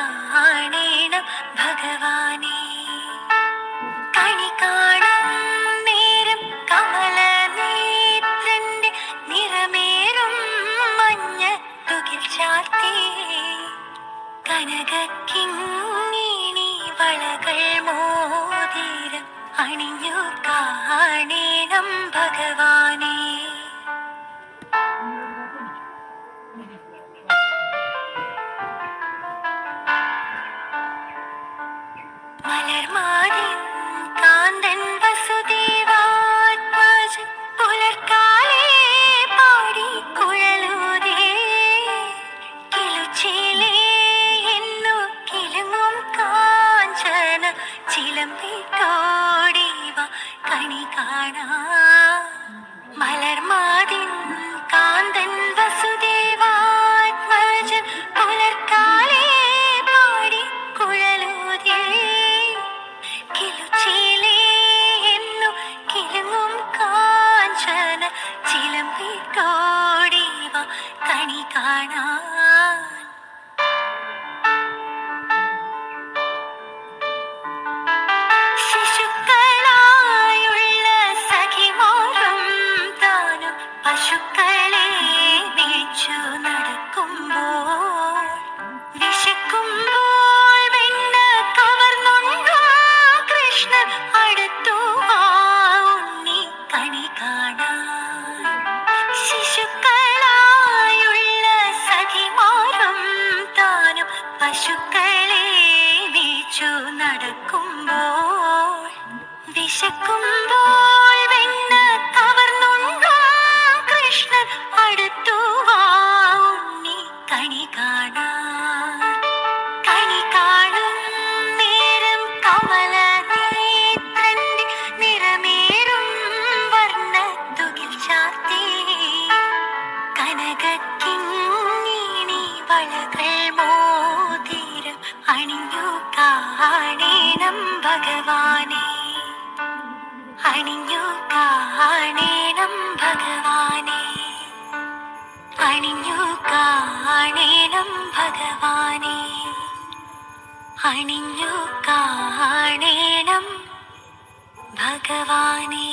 കാണേണം ഭഗവാനെ. കണി കാണും നേരം കമലനേത്രന്റെ നിറമേറും മഞ്ഞ തുകിൽ ചാർത്തി കനകക്കിങ്ങിണി വളകൾ മോതിരം അണിഞ്ഞു കാണേണം ഭഗവാനെ. മലർമാതിൻ കാന്തൻ വസുദേവാത്മജൻ പുലർക്കാലേ പാടി കുഴലൂതേ കിലുച്ചിലേ എന്നു കിലുങ്ങും കാഞ്ചന ചിലമ്പിട്ടോടിവ കണി കാണാൻ. മലർമാതിൻ കാന്തൻ വസുദേവാത്മജൻ പുലർക്കാലേ പാടി കുഴലൂതേ കിലുച്ചിലേ എന്നു കിലുങ്ങും കാഞ്ചന ചിലമ്പിട്ടോടിവ കണി കാണാൻ. ശിശുക്കളായുള്ള സഖിമാരും താനും പശുക്കളെ മേച്ചു നടക്കുമ്പോൾ വിശക്കുമ്പോൾ വെണ്ണ കവർന്നുണ്ടും കൃഷ്ണൻ അടുത്തു വാ ഉണ്ണി കണി കാണാൻ. ശിശുക്കളായുള്ള സഖിമാരും താനും പശുക്കളെ മേച്ചു നടക്കുമ്പോൾ വിശക്കുമ്പോൾ വെണ്ണ കവർന്നുണ്ടും കൃഷ്ണൻ അടുത്തു വാ ഉണ്ണി കണി കാണാൻ. കണി കാണും നേരം കമലനേത്രന്റെ നിറമേറും വർണ്ണ തുകിൽ ചാർത്തി കനകക്കിങ്ങിണി വളകൾ മോതിരം അണിഞ്ഞു കാണേണം ഭഗവാനെ. അണിഞ്ഞു കാണേണം ഭഗവാനെ. അണിഞ്ഞു കാണേണം ഭഗവാനെ. അണിഞ്ഞു കാണേണം ഭഗവാനെ.